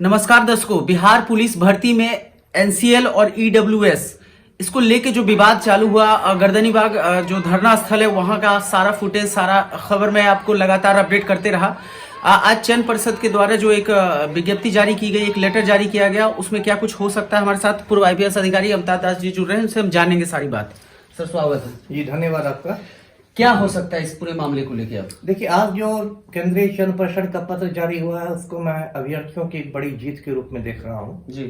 नमस्कार दर्शकों, बिहार पुलिस भर्ती में एनसीएल और ईडब्ल्यूएस इसको लेके जो विवाद चालू हुआ, गर्दनीबाग जो धरना स्थल है वहां का सारा फुटेज, सारा खबर मैं आपको लगातार अपडेट करते रहा। आज चयन परिषद के द्वारा जो एक विज्ञप्ति जारी की गई, एक लेटर जारी किया गया, उसमें क्या कुछ हो सकता है। हमारे साथ पूर्व आईपीएस अधिकारी अमिताभ दास जी जुड़ रहे हैं, उनसे हम जानेंगे सारी बात। सर स्वागत है जी, धन्यवाद आपका। क्या हो सकता है इस पूरे मामले को लेके आप? देखिए, आज जो केंद्रीय चयन परिषद का पत्र जारी हुआ है उसको मैं अभ्यर्थियों की एक बड़ी जीत के रूप में देख रहा हूँ जी,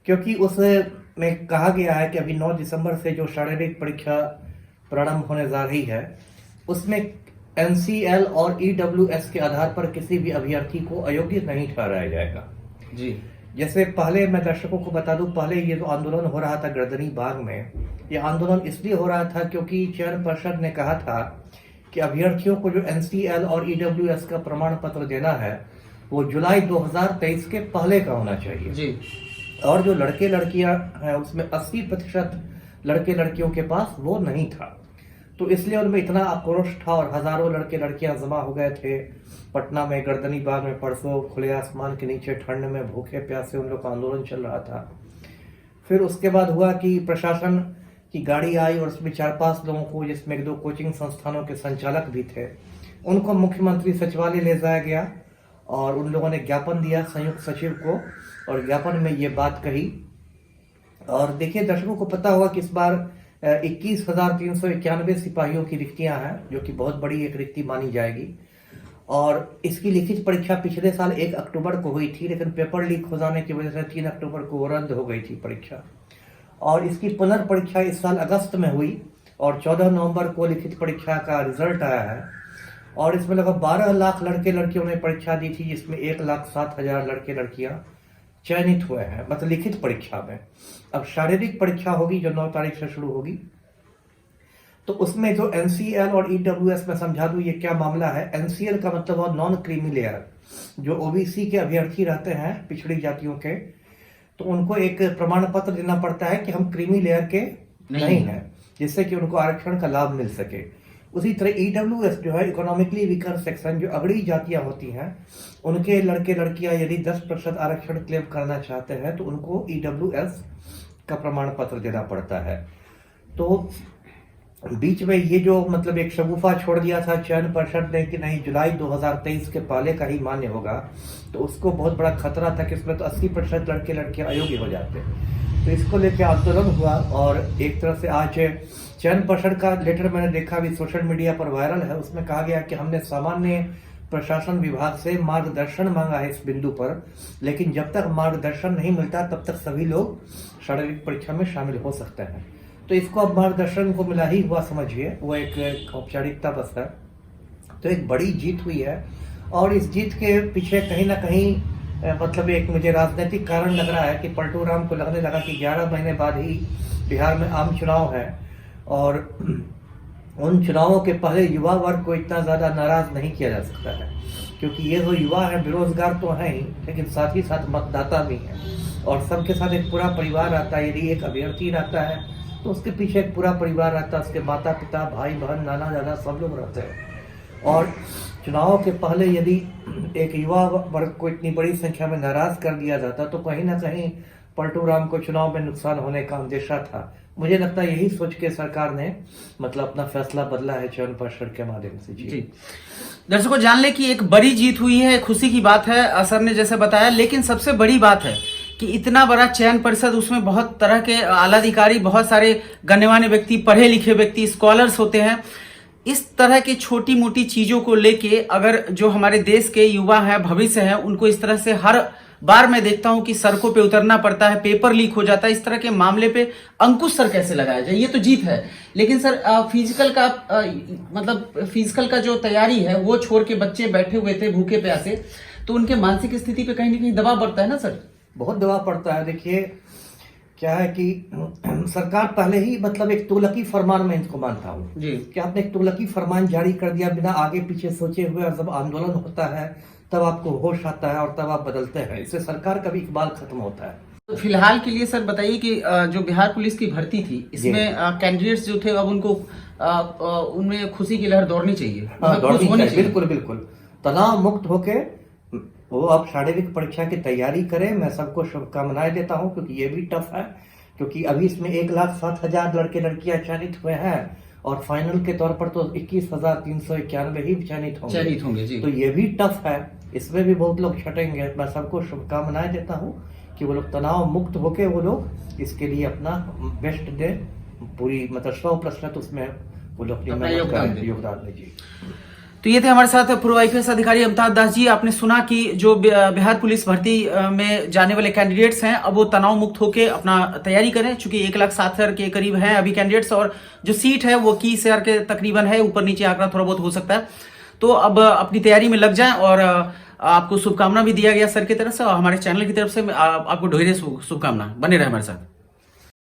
क्योंकि उसमें कहा गया है कि अभी 9 दिसंबर से जो शारीरिक परीक्षा प्रारंभ होने जा रही है उसमें एनसीएल और ईडब्ल्यूएस के आधार पर किसी भी अभ्यर्थी को अयोग्य नहीं ठहराया जाएगा। जी, जैसे पहले मैं दर्शकों को बता दूं, पहले ये जो आंदोलन हो रहा था गर्दनीबाग में, ये आंदोलन इसलिए हो रहा था क्योंकि चयन परिषद ने कहा था कि अभ्यर्थियों को जो एनसीएल और ईडब्ल्यूएस का प्रमाण पत्र देना है वो जुलाई 2023 के पहले का होना चाहिए जी, और जो लड़के लड़कियां हैं उसमें 80% लड़के लड़कियों के पास वो नहीं था। तो इसलिए उनमें इतना आक्रोश था और हजारों लड़के लड़कियां जमा हो गए थे पटना में गर्दनीबाग में। परसों खुले आसमान के नीचे ठंड में भूखे प्यासे उन लोग का आंदोलन चल रहा था। फिर उसके बाद हुआ कि प्रशासन की गाड़ी आई और उसमें 4-5 लोगों को, जिसमें 1-2 कोचिंग संस्थानों के संचालक भी थे, उनको मुख्यमंत्री सचिवालय ले जाया गया और उन लोगों ने ज्ञापन दिया संयुक्त सचिव को और ज्ञापन में ये बात कही। और देखिए, दर्शकों को पता होगा कि इस बार 21,391 सिपाहियों की रिक्तियां हैं, जो कि बहुत बड़ी एक रिक्ति मानी जाएगी। और इसकी लिखित परीक्षा पिछले साल 1 अक्टूबर को हुई थी, लेकिन पेपर लीक हो जाने की वजह से 3 अक्टूबर को रद्द हो गई थी परीक्षा। और इसकी पुनर्परीक्षा इस साल अगस्त में हुई और 14 नवंबर को लिखित परीक्षा का रिजल्ट आया है। और इसमें लगभग 12 लाख लड़के लड़कियों ने परीक्षा दी थी, जिसमें 1,07,000 लड़के लड़कियां चयनित हुए हैं, मतलब लिखित परीक्षा में। अब शारीरिक परीक्षा होगी जो 9 तारीख से शुरू होगी, तो उसमें जो एनसीएल और ईडब्ल्यूएस में समझा दूं ये क्या मामला है। एनसीएल का मतलब है नॉन क्रीमी लेयर, जो ओबीसी के अभ्यर्थी रहते हैं पिछड़ी जातियों के, तो उनको एक प्रमाण पत्र देना पड़ता है कि हम क्रीमी लेयर के नहीं हैं, जिससे कि उनको आरक्षण का लाभ मिल सके। उसी तरह ईडब्ल्यूएस जो है इकोनॉमिकली वीकर सेक्शन, जो अगड़ी जातियां होती हैं, उनके लड़के लड़कियां यदि 10% आरक्षण क्लेम करना चाहते हैं तो उनको ईडब्ल्यूएस का प्रमाण पत्र देना पड़ता है। तो बीच में ये जो मतलब एक शगुफा छोड़ दिया था चयन परिषद ने कि नहीं जुलाई 2023 के पहले का ही मान्य होगा, तो उसको बहुत बड़ा खतरा था कि इसमें तो 80% लड़के लड़कियां अयोग्य हो जाते। तो इसको लेकर आंदोलन हुआ और एक तरह से आज चयन परिषद का लेटर मैंने देखा भी सोशल मीडिया पर वायरल है। उसमें कहा गया कि हमने सामान्य प्रशासन विभाग से मार्गदर्शन मांगा है इस बिंदु पर, लेकिन जब तक मार्गदर्शन नहीं मिलता तब तक सभी लोग शारीरिक परीक्षा में शामिल हो सकते हैं। तो इसको अब मार्गदर्शन को मिला ही हुआ समझिए, वो एक औपचारिकता बस है। तो एक बड़ी जीत हुई है और इस जीत के पीछे कहीं ना कहीं मतलब एक मुझे राजनीतिक कारण लग रहा है कि पलटू राम को लगने लगा कि 11 महीने बाद ही बिहार में आम चुनाव है और उन चुनावों के पहले युवा वर्ग को इतना ज़्यादा नाराज नहीं किया जा सकता है, क्योंकि ये जो युवा है बेरोजगार तो हैं ही, लेकिन साथ ही साथ मतदाता भी हैं और सबके साथ एक पूरा परिवार आता है। यदि एक अभ्यर्थी रहता है तो उसके पीछे एक पूरा परिवार रहता है, उसके माता पिता, भाई बहन, नाना दादा सब लोग रहते हैं। और चुनावों के पहले यदि एक युवा वर्ग को इतनी बड़ी संख्या में नाराज कर दिया जाता तो कहीं ना कहीं पलटू राम को चुनाव में नुकसान होने का अंदेशा था। मुझे लगता है यही सोच के सरकार ने मतलब अपना फैसला बदला है चयन परिषद के माध्यम से। जी, दर्शकों जान ले कि एक बड़ी जीत हुई है, खुशी की बात है सर ने जैसे बताया, लेकिन सबसे बड़ी बात है कि इतना बड़ा चयन परिषद, उसमें बहुत तरह के आला अधिकारी, बहुत सारे गण्यमान्य व्यक्ति, पढ़े लिखे व्यक्ति, स्कॉलर्स होते हैं। इस तरह की छोटी मोटी चीजों को लेके अगर जो हमारे देश के युवा हैं, भविष्य है, उनको इस तरह से हर बार मैं देखता हूं कि सड़कों पे उतरना पड़ता है, पेपर लीक हो जाता है, इस तरह के मामले पे अंकुश सर कैसे लगाया जाए? ये तो जीत है, लेकिन सर फिजिकल का मतलब फिजिकल का जो तैयारी है वो छोड़ के बच्चे बैठे हुए थे भूखे प्यासे, तो उनके मानसिक स्थिति पे कहीं ना कहीं दबाव पड़ता है ना सर? बहुत दबाव पड़ता है। देखिए क्या है कि सरकार पहले ही मतलब एक तुगलकी फरमान में इनको मानता हूँ जी, कि आपने एक तुगलकी फरमान जारी कर दिया बिना आगे पीछे सोचे हुए, और जब आंदोलन होता है तब आपको होश आता है और तब आप बदलते हैं। इससे सरकार का भी इकबाल खत्म होता है। तो फिलहाल के लिए सर बताइए कि जो बिहार पुलिस की भर्ती थी इसमें कैंडिडेट्स जो थे अब उनको उनमें खुशी की लहर दौड़नी चाहिए, दौड़नी चाहिए, बिल्कुल बिल्कुल तनाव मुक्त होके वो अब शारीरिक परीक्षा की तैयारी करें। मैं सबको शुभकामनाएं देता हूं, क्योंकि ये भी टफ है, क्योंकि अभी इसमें 1,07,000 लड़के लड़कियां चयनित हुए हैं और फाइनल के तौर पर तो 21,391 ही चयनित होंगे जी। तो ये भी टफ है, इसमें भी बहुत लोग छटेंगे। मैं सबको शुभकामनाएं देता हूं कि वो लोग तनाव मुक्त होके वो लोग इसके लिए अपना बेस्ट दे, पूरी मतलब 100% उसमें वो लोग अपनी मेहनत करें, योगदान दें जी। तो ये थे हमारे साथ पूर्व आईपीएस अधिकारी अमिताभ दास जी। आपने सुना कि जो बिहार पुलिस भर्ती में जाने वाले कैंडिडेट्स हैं, अब वो तनाव मुक्त होकर अपना तैयारी करें, चूंकि 1,07,000 के करीब हैं अभी कैंडिडेट्स, और जो सीट है वो 21,000 के तकरीबन है, ऊपर नीचे आंकड़ा थोड़ा बहुत हो सकता है। तो अब अपनी तैयारी में लग जाएं, और आपको शुभकामना भी दिया गया सर की तरफ से और हमारे चैनल की तरफ से आपको ढेरों शुभकामना। बने रहे हमारे साथ।